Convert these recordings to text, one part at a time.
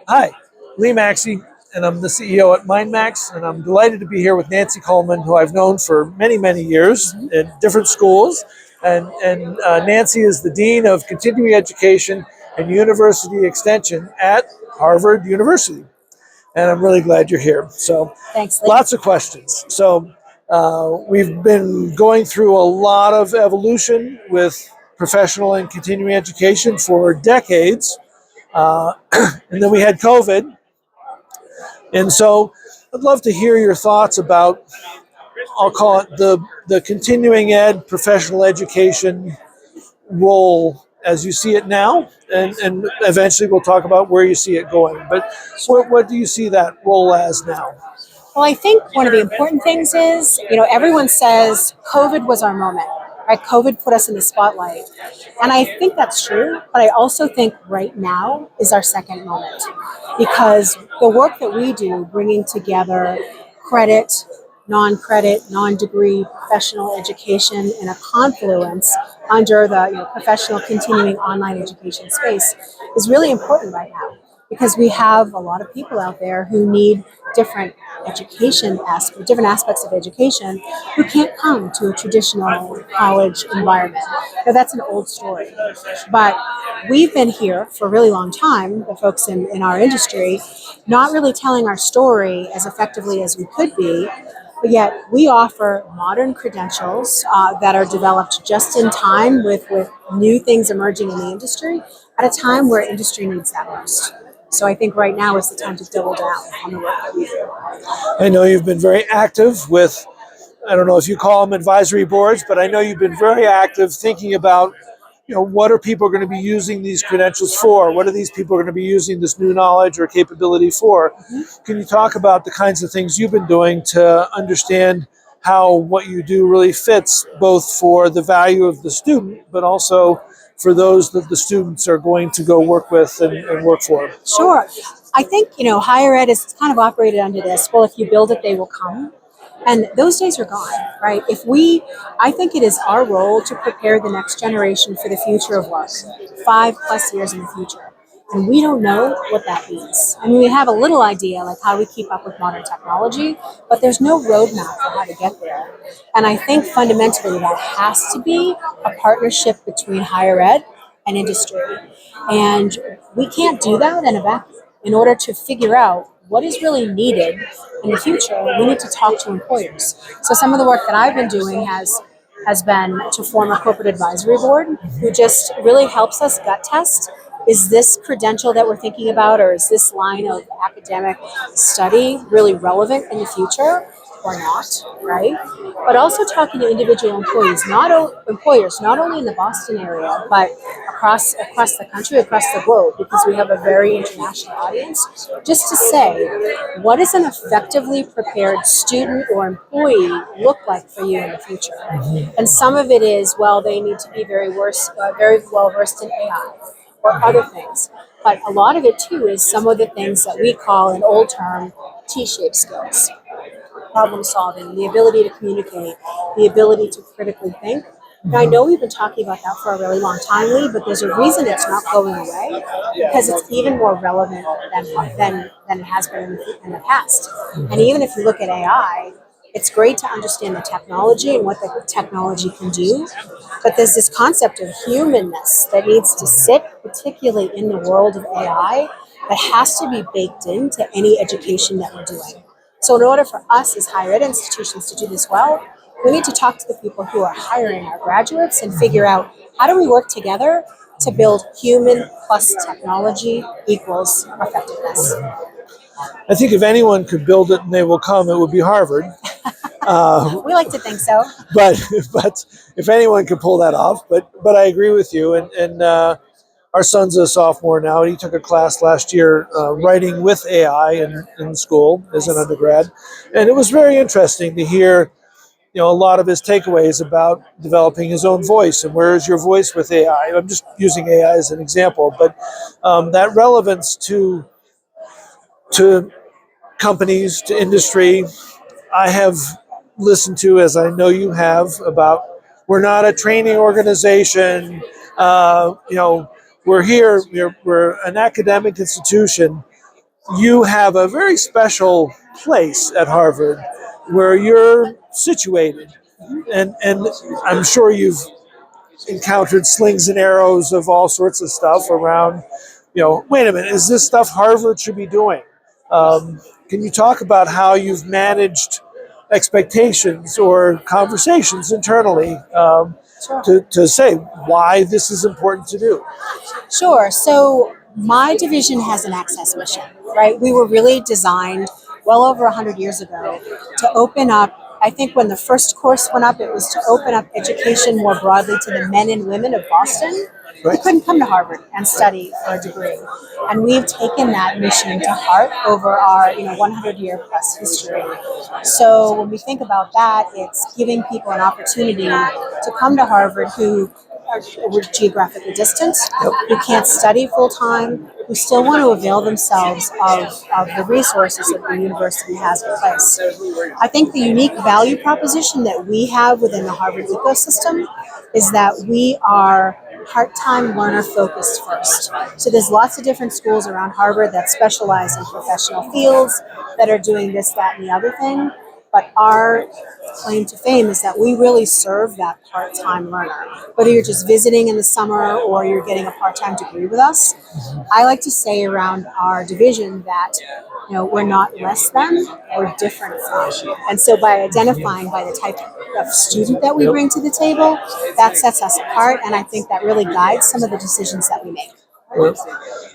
Hi, Lee Maxey, and I'm the CEO at MindMax, and I'm delighted to be here with Nancy Coleman, who I've known for many, many years in different schools. And Nancy is the Dean of Continuing Education and University Extension at Harvard University. And I'm really glad you're here. So, Thanks, Lee. lots of questions. So, we've been going through a lot of evolution with professional and continuing education for decades. And then we had COVID. And so I'd love to hear your thoughts about, I'll call it the continuing ed professional education role as you see it now. And eventually we'll talk about where you see it going. But what do you see that role as now? Well, I think one of the important things is, everyone says COVID was our moment, right? COVID put us in the spotlight. And I think that's true, but I also think right now is our second moment because the work that we do, bringing together credit, non-credit, non-degree professional education in a confluence under the professional continuing online education space is really important right now because we have a lot of people out there who need different different aspects of education who can't come to a traditional college environment. Now, that's an old story, but we've been here for a really long time, the folks in our industry, not really telling our story as effectively as we could be. But yet we offer modern credentials that are developed just in time with new things emerging in the industry at a time where industry needs that most. So I think right now is the time to double down on the work that we do. I know you've been very active with, I don't know if you call them advisory boards, but I know you've been very active thinking about, what are people going to be using these credentials for? What are these people going to be using this new knowledge or capability for? Mm-hmm. Can you talk about the kinds of things you've been doing to understand how what you do really fits both for the value of the student, but also for those that the students are going to go work with and work for? Sure. I think, higher ed is kind of operated under this, well, if you build it, they will come. And those days are gone, right? I think it is our role to prepare the next generation for the future of work, 5+ years in the future. And we don't know what that means. I mean, we have a little idea, like how we keep up with modern technology, but there's no roadmap for how to get there. And I think fundamentally that has to be a partnership between higher ed and industry. And we can't do that in a vacuum. In order to figure out what is really needed in the future, we need to talk to employers. So some of the work that I've been doing has been to form a corporate advisory board who just really helps us gut test, is this credential that we're thinking about or is this line of academic study really relevant in the future or not, right? But also talking to individual employers, not only in the Boston area, but across the country, across the globe, because we have a very international audience, just to say, what does an effectively prepared student or employee look like for you in the future? Mm-hmm. And some of it is, well, they need to be very well versed in AI or other things. But a lot of it, too, is some of the things that we call, in old term, T-shaped skills. Problem solving, the ability to communicate, the ability to critically think. Now, I know we've been talking about that for a really long time, Lee, but there's a reason it's not going away because it's even more relevant than it has been in the past. And even if you look at AI, it's great to understand the technology and what the technology can do, but there's this concept of humanness that needs to sit, particularly in the world of AI, that has to be baked into any education that we're doing. So in order for us as higher ed institutions to do this well, we need to talk to the people who are hiring our graduates and figure out how do we work together to build human plus technology equals effectiveness. I think if anyone could build it and they will come, it would be Harvard. We like to think so. But if anyone could pull that off, but I agree with you. And our son's a sophomore now, and he took a class last year writing with AI in school as an undergrad. And it was very interesting to hear, a lot of his takeaways about developing his own voice and where is your voice with AI. I'm just using AI as an example, but that relevance to companies, to industry, I have listened to, as I know you have, about we're not a training organization, we're here, we're an academic institution, you have a very special place at Harvard where you're situated. And I'm sure you've encountered slings and arrows of all sorts of stuff around, wait a minute, is this stuff Harvard should be doing? Can you talk about how you've managed expectations or conversations internally Sure. to say why this is important to do? Sure. So my division has an access mission, right? We were really designed well over 100 years ago to open up. I think when the first course went up, it was to open up education more broadly to the men and women of Boston who couldn't come to Harvard and study for a degree. And we've taken that mission to heart over our 100-year plus history. So when we think about that, it's giving people an opportunity to come to Harvard who are geographically distant, who can't study full time, who still want to avail themselves of the resources that the university has in place. I think the unique value proposition that we have within the Harvard ecosystem is that we are part-time learner focused first. So there's lots of different schools around Harvard that specialize in professional fields that are doing this, that, and the other thing. But our claim to fame is that we really serve that part-time learner. Whether you're just visiting in the summer or you're getting a part-time degree with us, I like to say around our division that we're not less than, we're different from. And so by identifying by the type of student that we bring to the table, that sets us apart, and I think that really guides some of the decisions that we make.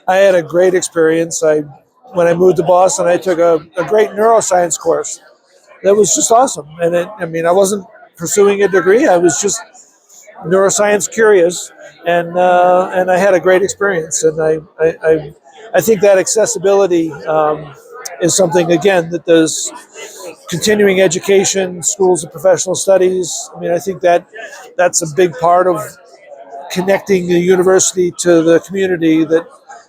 I had a great experience. When I moved to Boston, I took a great neuroscience course. That was just awesome. And I wasn't pursuing a degree. I was just neuroscience curious, and I had a great experience. And I think that accessibility is something, again, that does continuing education, schools of professional studies. I think that's a big part of connecting the university to the community that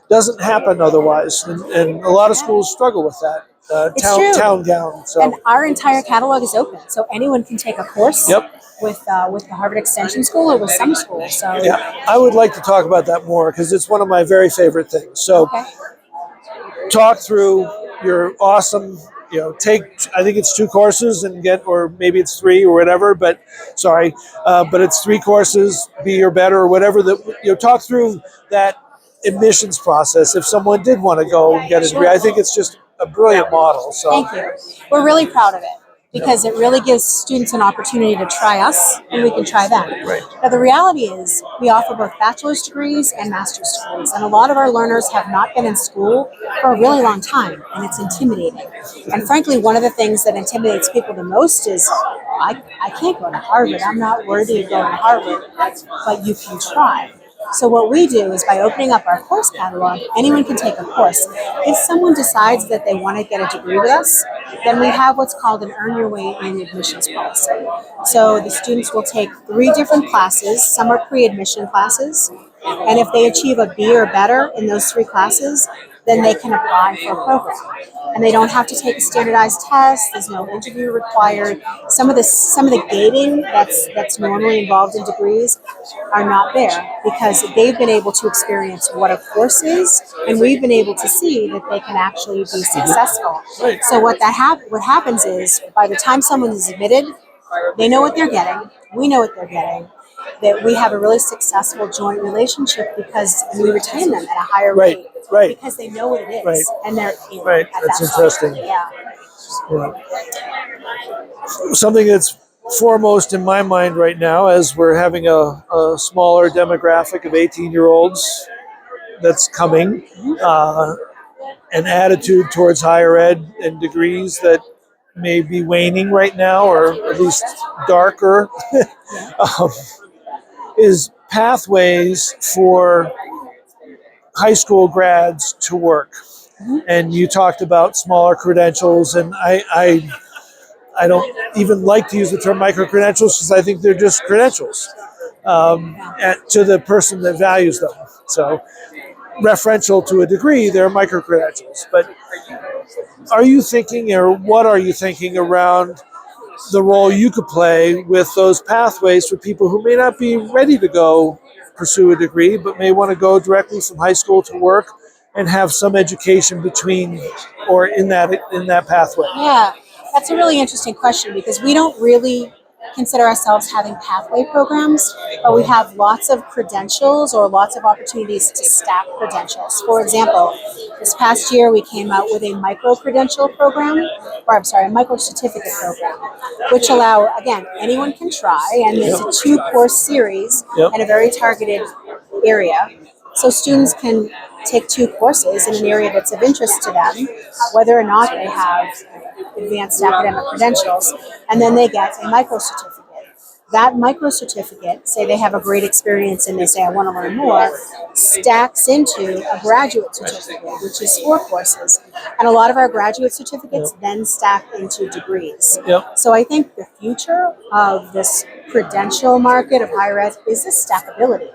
doesn't happen otherwise. And a lot of schools struggle with that. Town gown. So. And our entire catalog is open, so anyone can take a course with the Harvard Extension School or with some schools. So yeah, I would like to talk about that more because it's one of my very favorite things. So talk through your awesome, take, I think it's 2 courses and or maybe it's 3 or whatever, but it's 3 courses, be or better or whatever. Talk through that admissions process if someone did want to go and get a degree. I think it's just a brilliant model. So thank you. We're really proud of it because it really gives students an opportunity to try us and we can try them. Right. Now the reality is we offer both bachelor's degrees and master's degrees, and a lot of our learners have not been in school for a really long time, and it's intimidating. And frankly, one of the things that intimidates people the most is I can't go to Harvard. I'm not worthy of going to Harvard, but you can try. So what we do is by opening up our course catalog, anyone can take a course. If someone decides that they want to get a degree with us, then we have what's called an Earn Your Way in admissions policy. So the students will take 3 different classes. Some are pre-admission classes. And if they achieve a B or better in those 3 classes, then they can apply for a program. And they don't have to take a standardized test. There's no interview required. Some of the gating that's normally involved in degrees are not there because they've been able to experience what a course is, and we've been able to see that they can actually be successful. So what happens is by the time someone is admitted, they know what they're getting. We know what they're getting. That we have a really successful joint relationship because we retain them at a higher rate. Right. Because they know what it is. Right. And they're right. That's interesting. Yeah. Something that's foremost in my mind right now as we're having a smaller demographic of 18-year-olds that's coming, an attitude towards higher ed and degrees that may be waning right now, or at least darker, is pathways for high school grads to work. And you talked about smaller credentials, and I don't even like to use the term micro-credentials because I think they're just credentials to the person that values them. So referential to a degree, they're micro-credentials. But are you thinking, or what are you thinking around the role you could play with those pathways for people who may not be ready to go pursue a degree, but may want to go directly from high school to work and have some education between or in that pathway? Yeah, that's a really interesting question because we don't really consider ourselves having pathway programs, but we have lots of credentials or lots of opportunities to stack credentials. For example, this past year we came out with a micro credential program, or I'm sorry, a micro certificate program, which allow, again, anyone can try, and it's a 2-course series Yep. in a very targeted area. So students can take 2 courses in an area that's of interest to them, whether or not they have advanced academic credentials, and then they get a micro certificate. That micro certificate, say they have a great experience and they say, I want to learn more, stacks into a graduate certificate, which is 4 courses. And a lot of our graduate certificates then stack into degrees. Yep. So I think the future of this credential market of higher ed is the stackability.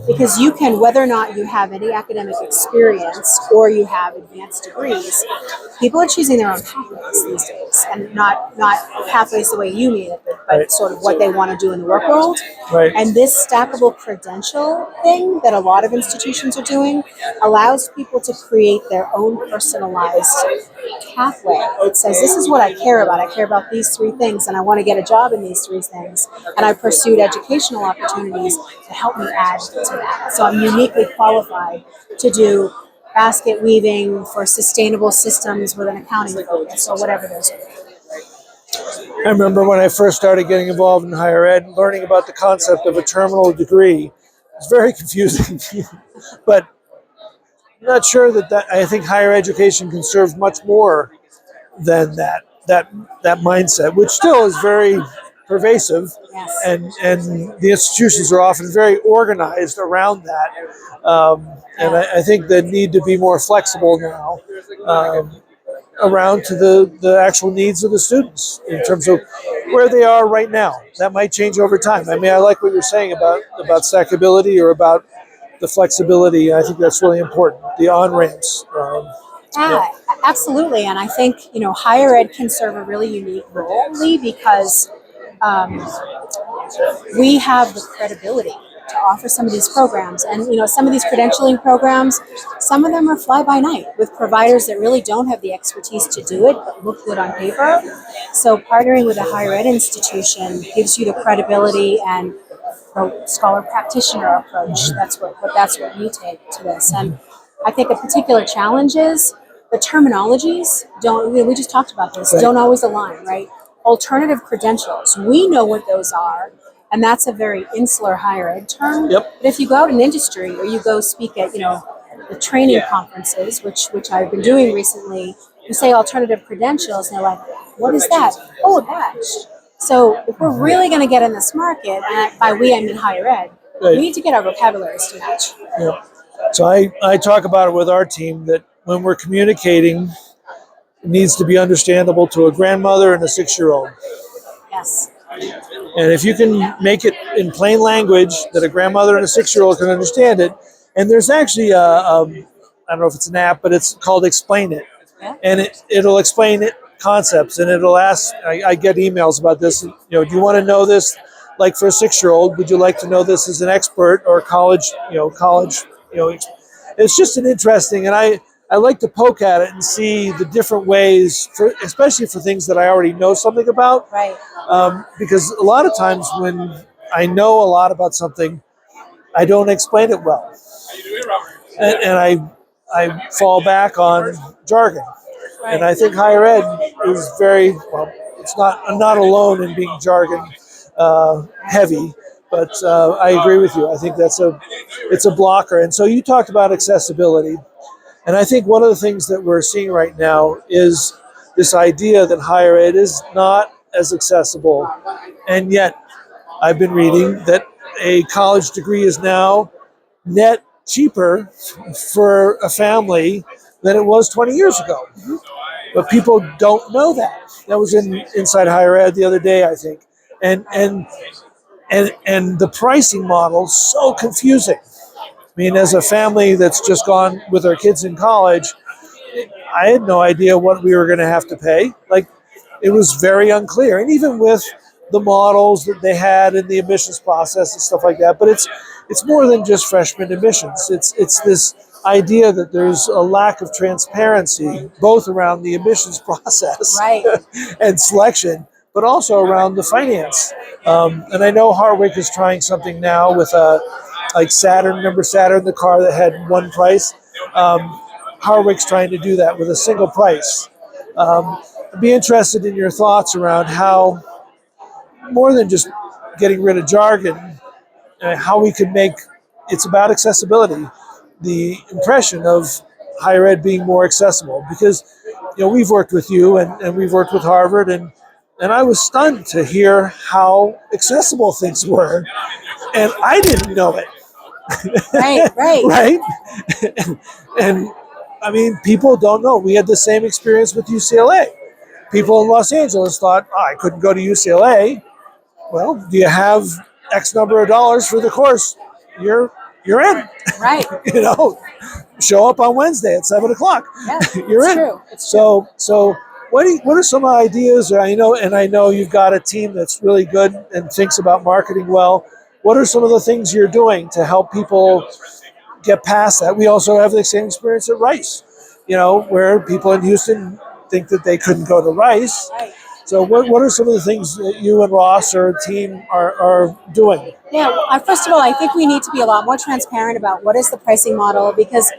Because you can, whether or not you have any academic experience or you have advanced degrees, people are choosing their own pathways these days, and not pathways the way you mean it, but sort of what they want to do in the work world. Right. And this stackable credential thing that a lot of institutions are doing allows people to create their own personalized pathway. It says, this is what I care about. I care about these 3 things, and I want to get a job in these 3 things. And I pursued educational opportunities to help me add to that. So I'm uniquely qualified to do basket weaving for sustainable systems with an accounting focus, or whatever those are. I remember when I first started getting involved in higher ed, learning about the concept of a terminal degree. It's very confusing, but I'm not sure that I think higher education can serve much more than that mindset, which still is very pervasive, Yes. and the institutions are often very organized around that. And I think the need to be more flexible now around to the actual needs of the students in terms of where they are right now. That might change over time. I mean, I like what you're saying about stackability or about the flexibility. I think that's really important. The on-ramps. Yeah, absolutely. And I think, higher ed can serve a really unique role, Lee, because we have the credibility to offer some of these programs. And, some of these credentialing programs, some of them are fly by night with providers that really don't have the expertise to do it, but look good on paper. So partnering with a higher ed institution gives you the credibility and the scholar practitioner approach. That's what we take to this. And I think a particular challenge is the terminologies don't, we just talked about this, don't always align, right? Alternative credentials, we know what those are, and that's a very insular higher ed term. Yep. But if you go out in industry or you go speak at, the training conferences, which I've been doing recently, you say alternative credentials, and they're like, what is that? Oh, a badge. So if we're really going to get in this market, and by we I mean higher ed, we need to get our vocabularies to match. Yeah. So I talk about it with our team that when we're communicating, it needs to be understandable to a grandmother and a 6-year-old. Yes. And if you can make it in plain language that a grandmother and a 6-year-old can understand it, and there's actually I don't know if it's an app, but it's called Explain It. Yeah. And it'll explain it concepts, and it'll ask, I get emails about this, do you want to know this like for a 6-year-old? Would you like to know this as an expert or college, it's just an interesting, and I like to poke at it and see the different ways, especially for things that I already know something about. Right. Because a lot of times when I know a lot about something, I don't explain it well. And I fall back on jargon. Right. And I think higher ed is very, well, I'm not alone in being jargon heavy, but I agree with you. I think it's a blocker. And so you talked about accessibility. And I think one of the things that we're seeing right now is this idea that higher ed is not as accessible. And yet I've been reading that a college degree is now net cheaper for a family than it was 20 years ago. But people don't know that. That was inside higher ed the other day, I think. And the pricing model is so confusing. I mean, as a family that's just gone with our kids in college, I had no idea what we were going to have to pay. Like, it was very unclear. And even with the models that they had in the admissions process and stuff like that, but it's more than just freshman admissions. It's this idea that there's a lack of transparency, both around the admissions process Right. and selection, but also around the finance. And I know Harwick is trying something now with like Saturn. Remember Saturn, the car that had one price? Harwick's trying to do that with a single price. I'd be interested in your thoughts around how, more than just getting rid of jargon, how we could make it's about accessibility, the impression of higher ed being more accessible. Because we've worked with you and we've worked with Harvard, and I was stunned to hear how accessible things were, and I didn't know it. Right, right. Right? And I mean, people don't know. We had the same experience with UCLA. People in Los Angeles thought, I couldn't go to UCLA. Well, do you have X number of dollars for the course? You're in. Right. Show up on Wednesday at 7:00. Yeah, You're it's in. true. It's true. So what are some ideas? I know you've got a team that's really good and thinks about marketing well. What are some of the things you're doing to help people get past that? We also have the same experience at Rice, where people in Houston think that they couldn't go to Rice. Right. So what are some of the things that you and Ross or team are doing? Yeah, first of all, I think we need to be a lot more transparent about what is the pricing model, because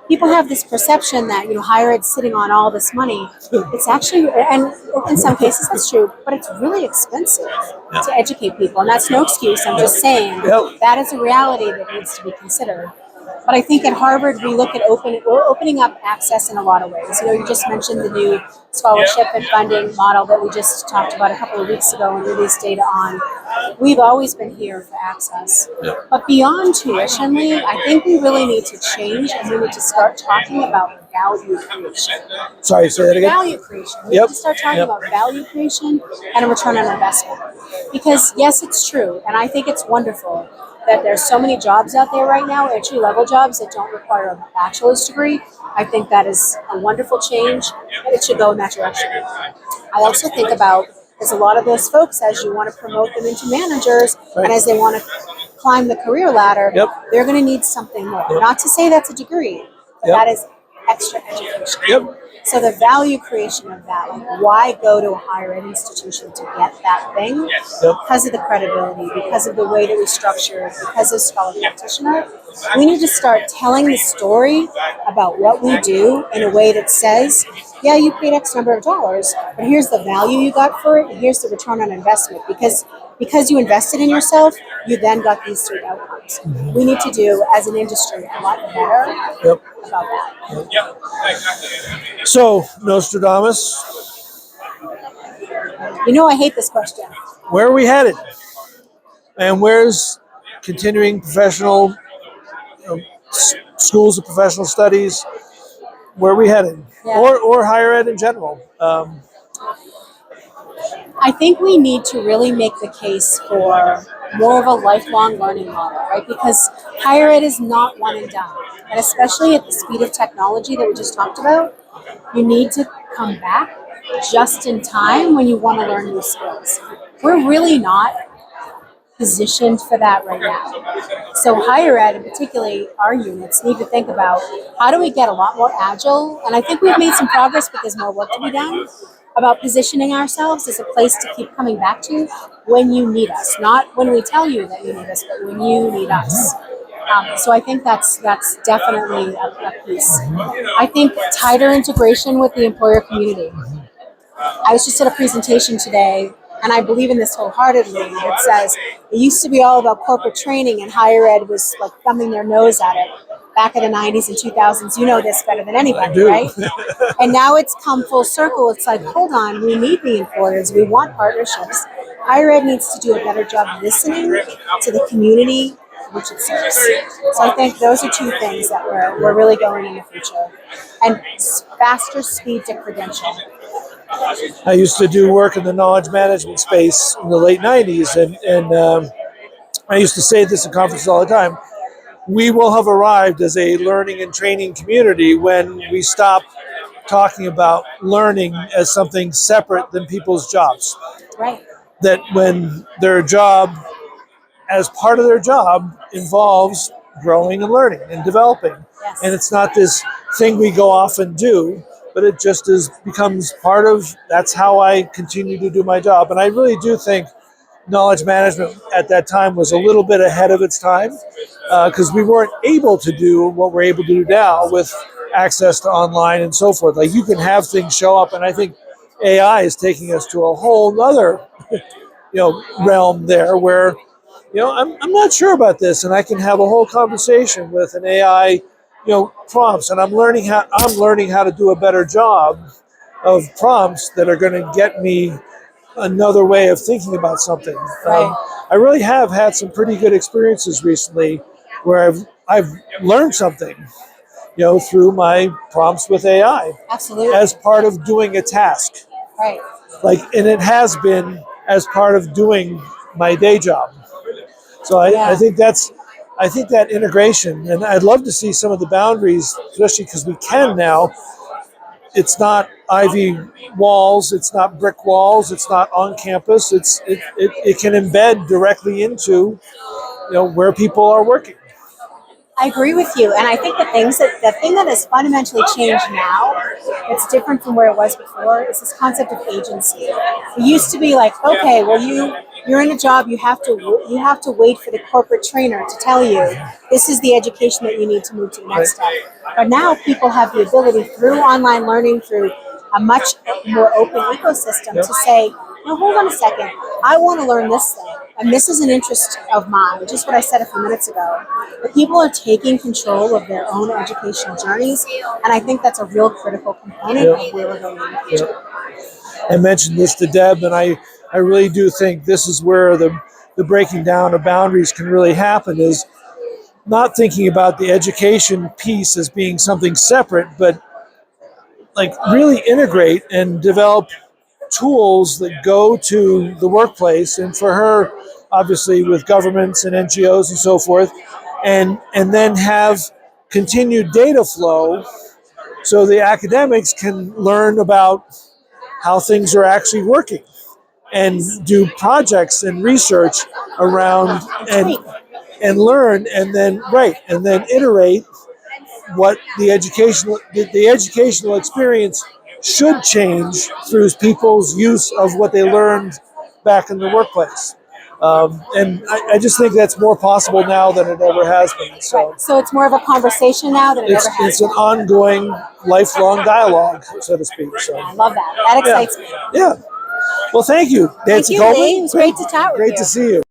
people have this perception that higher ed's sitting on all this money. It's actually, and in some cases that's true, but it's really expensive to educate people, and that's no excuse. I'm just saying that is a reality that needs to be considered. But I think at Harvard we look at we're opening up access in a lot of ways. You just mentioned the new scholarship and funding model that we just talked about a couple of weeks ago and released data on. We've always been here for access. But beyond tuitionly, I think we really need to change, and we need to start talking about value creation. Sorry, say that again. Value creation. We need to start talking about value creation and a return on investment. Because yes, it's true, and I think it's wonderful that there's so many jobs out there right now, entry-level jobs that don't require a bachelor's degree. I think that is a wonderful change, and it should go in that direction. I also think about, there's a lot of those folks, as you want to promote them into managers, and as they want to climb the career ladder, they're going to need something more. Not to say that's a degree, but that is extra education. So the value creation of that, like why go to a higher ed institution to get that thing? Because of the credibility, because of the way that we structure it, because of scholar practitioner. We need to start telling the story about what we do in a way that says, yeah, you paid X number of dollars, but here's the value you got for it, and here's the return on investment. Because you invested in yourself, you then got these three outcomes. We need to do, as an industry, a lot better about that. So, Nostradamus, I hate this question. where are we headed? And where's continuing professional schools of professional studies? Where are we headed? Or higher ed in general? I think we need to really make the case for more of a lifelong learning model, right? Because higher ed is not one and done. And especially at the speed of technology that we just talked about, you need to come back just in time when you want to learn new skills. We're really not positioned for that right now. So higher ed, and particularly our units, need to think about how do we get a lot more agile. And I think we've made some progress, but there's more work to be done about positioning ourselves as a place to keep coming back to when you need us. Not when we tell you that you need us, but when you need us. So I think that's definitely a piece. I think tighter integration with the employer community. I was just at a presentation today, and I believe in this wholeheartedly. It says it used to be all about corporate training, and higher ed was like thumbing their nose at it back in the 90s and 2000s. You know this better than anybody, right? And now it's come full circle. It's like, hold on, we need the employers. We want partnerships. Higher ed needs to do a better job listening to the community which it serves. So I think those are two things that we're really going in the future. And faster speed to credential. I used to do work in the knowledge management space in the late 90s, and I used to say this in conferences all the time. We will have arrived as a learning and training community when we stop talking about learning as something separate than people's jobs. Right. That when their job, as part of their job, involves growing and learning and developing. Yes. And it's not this thing we go off and do, but it just becomes part of, that's how I continue to do my job. And I really do think knowledge management at that time was a little bit ahead of its time, because we weren't able to do what we're able to do now with access to online and so forth. Like, you can have things show up, and I think AI is taking us to a whole other realm there, where I'm not sure about this, and I can have a whole conversation with an AI prompts, and I'm learning how to do a better job of prompts that are going to get me another way of thinking about something. Right. I really have had some pretty good experiences recently where I've learned something through my prompts with AI. Absolutely. As part of doing a task. Right. And it has been as part of doing my day job. So I think that integration, and I'd love to see some of the boundaries, especially because we can now. It's not ivy walls, it's not brick walls, it's not on campus. It can embed directly into where people are working. I agree with you, and I think the thing that has fundamentally changed now, it's different from where it was before, is this concept of agency. It used to be like, okay, well you're in a job, you have to wait for the corporate trainer to tell you this is the education that you need to move to the next step. But now people have the ability through online learning, through a much more open ecosystem, to say, no, hold on a second, I want to learn this thing. And this is an interest of mine, just what I said a few minutes ago. But people are taking control of their own educational journeys, and I think that's a real critical component of where we're going in the future. I mentioned this to Deb, and I really do think this is where the breaking down of boundaries can really happen, is not thinking about the education piece as being something separate, but like really integrate and develop tools that go to the workplace, and for her, obviously with governments and NGOs and so forth, and then have continued data flow so the academics can learn about how things are actually working and do projects and research around and learn, and then iterate what the educational experience should change through people's use of what they learned back in the workplace. And I just think that's more possible now than it ever has been. So, so it's more of a conversation now than it ever has It's an ongoing, lifelong dialogue, so to speak. So, I love that. That excites me. Yeah. Well, thank you, Nancy Thank you, Coleman. Lee. It was great to chat with you. Great to see you.